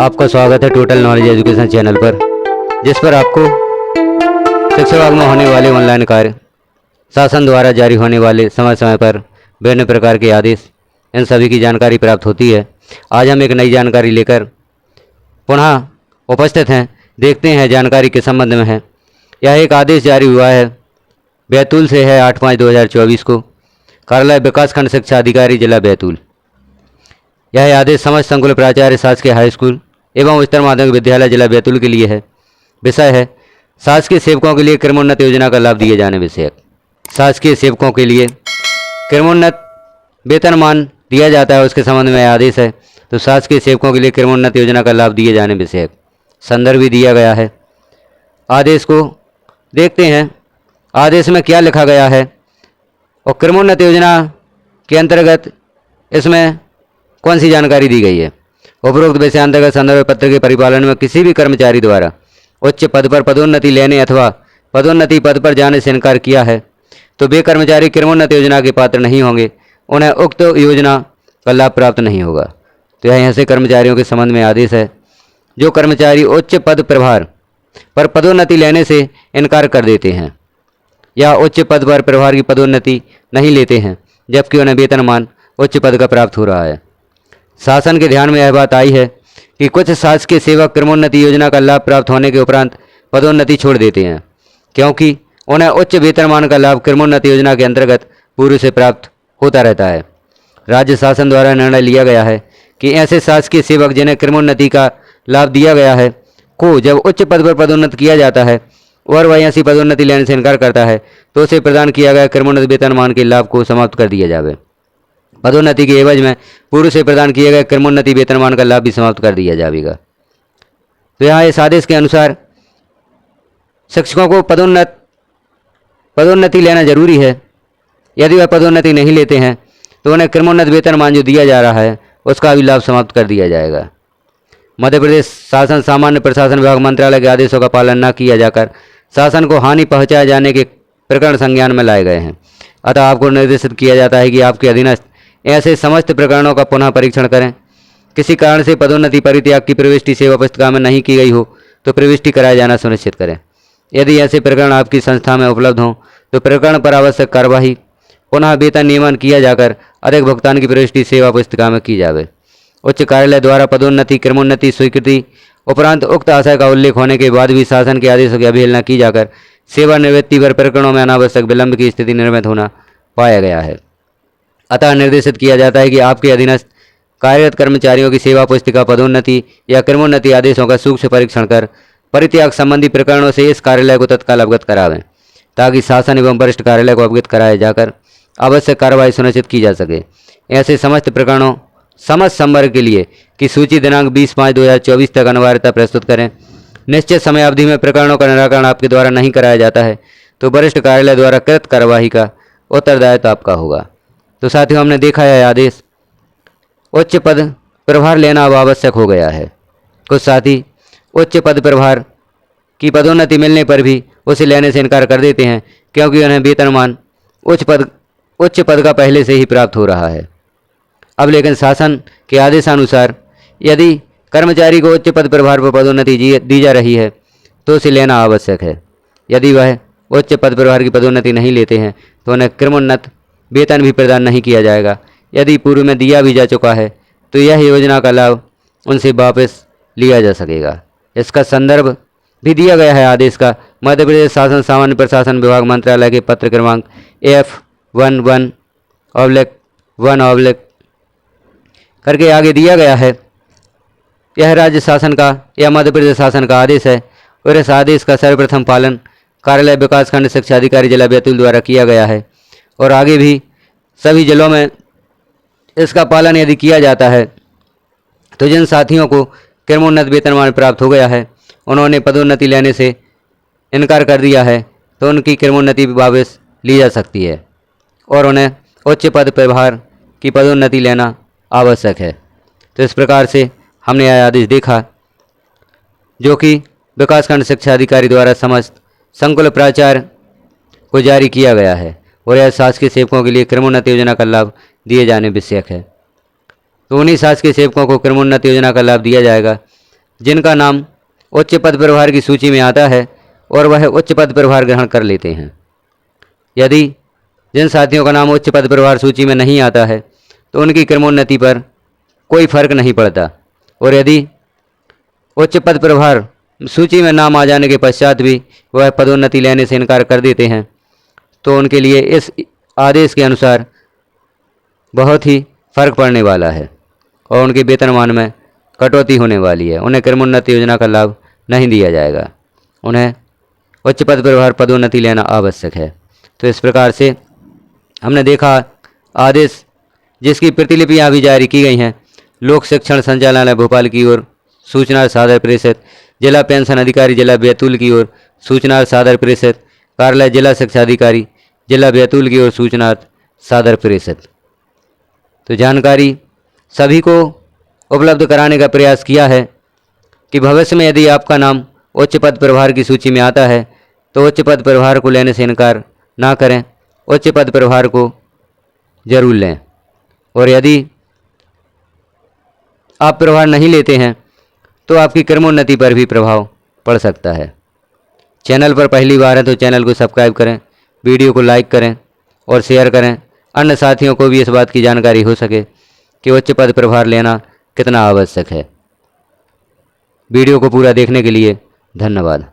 आपका स्वागत है टोटल नॉलेज एजुकेशन चैनल पर, जिस पर आपको शिक्षा विभाग में होने वाले ऑनलाइन कार्य, शासन द्वारा जारी होने वाले समय समय पर विभिन्न प्रकार के आदेश, इन सभी की जानकारी प्राप्त होती है। आज हम एक नई जानकारी लेकर पुनः उपस्थित हैं। देखते हैं जानकारी के संबंध में है। यह एक आदेश जारी हुआ है, बैतूल से है, 8/5/2024 को, कार्यालय विकासखंड शिक्षा अधिकारी जिला बैतूल। यह आदेश समस्त संकुल प्राचार्य शासकीय हाई स्कूल एवं उच्चतर माध्यमिक विद्यालय जिला बैतूल के लिए है। विषय है शासकीय सेवकों के लिए क्रमोन्नत योजना का लाभ दिए जाने विषयक। शासकीय सेवकों के लिए क्रमोन्नत वेतनमान दिया जाता है, उसके संबंध में आदेश है। तो शासकीय सेवकों के लिए क्रमोन्नत योजना का लाभ दिए जाने विषयक संदर्भ भी दिया गया है। आदेश को देखते हैं, आदेश में क्या लिखा गया है और क्रमोन्नत योजना के अंतर्गत इसमें कौन सी जानकारी दी गई है। उपरोक्त विषयांतर्गत संदर्भ पत्र के परिपालन में किसी भी कर्मचारी द्वारा उच्च पद पर पदोन्नति लेने अथवा पदोन्नति पद पर जाने से इनकार किया है तो वे कर्मचारी क्रमोन्नत योजना के पात्र नहीं होंगे, उन्हें उक्त योजना का लाभ प्राप्त नहीं होगा। तो यह ऐसे कर्मचारियों के संबंध में आदेश है जो कर्मचारी उच्च पद प्रभार पर पदोन्नति लेने से इनकार कर देते हैं या उच्च पद पर प्रभार की पदोन्नति नहीं लेते हैं, जबकि उन्हें वेतनमान उच्च पद का प्राप्त हो रहा है। शासन के ध्यान में यह बात आई है कि कुछ शासकीय सेवक क्रमोन्नति योजना का लाभ प्राप्त होने के उपरांत पदोन्नति छोड़ देते हैं, क्योंकि उन्हें उच्च वेतनमान का लाभ क्रमोन्नति योजना के अंतर्गत पूर्व से प्राप्त होता रहता है। राज्य शासन द्वारा निर्णय लिया गया है कि ऐसे शासकीय सेवक जिन्हें क्रमोन्नति का लाभ दिया गया है को जब उच्च पद पर पदोन्नत किया जाता है और वह ऐसी पदोन्नति लेने से इनकार करता है तो उसे प्रदान किया गया क्रमोन्नत वेतनमान के लाभ को समाप्त कर दिया जाए। पदोन्नति के एवज में पूर्व से प्रदान किए गए क्रमोन्नति वेतनमान का लाभ भी समाप्त कर दिया जाएगा। तो यहाँ इस आदेश के अनुसार शिक्षकों को पदोन्नति लेना जरूरी है। यदि वह पदोन्नति नहीं लेते हैं तो उन्हें क्रमोन्नत वेतनमान जो दिया जा रहा है उसका भी लाभ समाप्त कर दिया जाएगा। मध्य प्रदेश शासन सामान्य प्रशासन विभाग मंत्रालय के आदेशों का पालन न किया जाकर शासन को हानि पहुँचाए जाने के प्रकरण संज्ञान में लाए गए हैं। अतः आपको निर्देशित किया जाता है कि आपके अधीनस्थ ऐसे समस्त प्रकरणों का पुनः परीक्षण करें। किसी कारण से पदोन्नति परित्याग की प्रविष्टि सेवा पुस्तिका में नहीं की गई हो तो प्रविष्टि कराया जाना सुनिश्चित करें। यदि ऐसे प्रकरण आपकी संस्था में उपलब्ध हों तो प्रकरण पर आवश्यक कार्यवाही पुनः वेतन नियमन किया जाकर अधिक भुगतान की प्रविष्टि सेवा पुस्तिका में की जाए। उच्च कार्यालय द्वारा पदोन्नति क्रमोन्नति स्वीकृति उपरांत उक्त आशय का उल्लेख होने के बाद भी शासन के आदेशों की अवहेलना की जाकर सेवानिवृत्ति पर प्रकरणों में अनावश्यक विलंब की स्थिति निर्मित होना पाया गया है। अतः निर्देशित किया जाता है कि आपके अधीनस्थ कार्यरत कर्मचारियों की सेवा पुस्तिका पदोन्नति या क्रमोन्नति आदेशों का सूक्ष्म परीक्षण कर परित्याग संबंधी प्रकरणों से इस कार्यालय को तत्काल अवगत करावें, ताकि शासन एवं वरिष्ठ कार्यालय को अवगत कराया जाकर आवश्यक कार्रवाई सुनिश्चित की जा सके। ऐसे समस्त प्रकरणों समस्त संवर्ग के लिए की सूची दिनांक 20/5/2024 तक अनिवार्यता प्रस्तुत करें। निश्चित समय अवधि में प्रकरणों का निराकरण आपके द्वारा नहीं कराया जाता है तो वरिष्ठ कार्यालय द्वारा कृत कार्यवाही का उत्तरदायित्व आपका होगा। तो साथियों, हमने देखा है आदेश उच्च पद प्रभार लेना अब आवश्यक हो गया है। कुछ साथी उच्च पद प्रभार की पदोन्नति मिलने पर भी उसे लेने से इनकार कर देते हैं, क्योंकि उन्हें वेतनमान उच्च पद का पहले से ही प्राप्त हो रहा है। अब लेकिन शासन के आदेशानुसार यदि कर्मचारी को उच्च पद प्रभार पर पदोन्नति दी जा रही है तो उसे लेना आवश्यक है। यदि वह उच्च पद प्रभार की पदोन्नति नहीं लेते हैं तो उन्हें क्रमोन्नत वेतन भी प्रदान नहीं किया जाएगा। यदि पूर्व में दिया भी जा चुका है तो यह योजना का लाभ उनसे वापस लिया जा सकेगा। इसका संदर्भ भी दिया गया है आदेश का। मध्य प्रदेश शासन सामान्य प्रशासन विभाग मंत्रालय के पत्र क्रमांक F11/1/ करके आगे दिया गया है। यह राज्य शासन का या मध्य प्रदेश शासन का आदेश है और इस आदेश का सर्वप्रथम पालन कार्यालय विकासखंड शिक्षा अधिकारी जिला बैतूल द्वारा किया गया है और आगे भी सभी जिलों में इसका पालन यदि किया जाता है तो जिन साथियों को क्रमोन्नत वेतनमान प्राप्त हो गया है, उन्होंने पदोन्नति लेने से इनकार कर दिया है तो उनकी क्रमोन्नति वापस ली जा सकती है और उन्हें उच्च पद प्रभार की पदोन्नति लेना आवश्यक है। तो इस प्रकार से हमने यह आदेश देखा जो कि विकासखंड शिक्षा अधिकारी द्वारा समस्त संकुल प्राचार्य को जारी किया गया है और यह शासकीय सेवकों के लिए क्रमोन्नति योजना का लाभ दिए जाने विषयक है। तो उन्हीं शासकीय सेवकों को क्रमोन्नति योजना का लाभ दिया जाएगा जिनका नाम उच्च पद प्रभार की सूची में आता है और वह उच्च पद प्रभार ग्रहण कर लेते हैं। यदि जिन साथियों का नाम उच्च पद प्रभार सूची में नहीं आता है तो उनकी क्रमोन्नति पर कोई फर्क नहीं पड़ता, और यदि उच्च पद प्रभार सूची में नाम आ जाने के पश्चात भी वह पदोन्नति लेने से इनकार कर देते हैं तो उनके लिए इस आदेश के अनुसार बहुत ही फर्क पड़ने वाला है और उनके वेतनमान में कटौती होने वाली है। उन्हें क्रमोन्नति योजना का लाभ नहीं दिया जाएगा। उन्हें उच्च पद प्रभार पदोन्नति लेना आवश्यक है। तो इस प्रकार से हमने देखा आदेश जिसकी प्रतिलिपियाँ भी जारी की गई हैं लोक शिक्षण संचालनालय भोपाल की ओर सूचना सादर परिषद, जिला पेंशन अधिकारी जिला बैतूल की ओर सूचना सादर परिषद, कार्यालय जिला शिक्षा अधिकारी जिला बैतूल की ओर सूचना सादर परिषद। तो जानकारी सभी को उपलब्ध कराने का प्रयास किया है कि भविष्य में यदि आपका नाम उच्च पद प्रभार की सूची में आता है तो उच्च पद प्रभार को लेने से इनकार ना करें, उच्च पद प्रभार को जरूर लें। और यदि आप प्रभार नहीं लेते हैं तो आपकी क्रमोन्नति पर भी प्रभाव पड़ सकता है। चैनल पर पहली बार है तो चैनल को सब्सक्राइब करें, वीडियो को लाइक करें और शेयर करें, अन्य साथियों को भी इस बात की जानकारी हो सके कि उच्च पद प्रभार लेना कितना आवश्यक है। वीडियो को पूरा देखने के लिए धन्यवाद।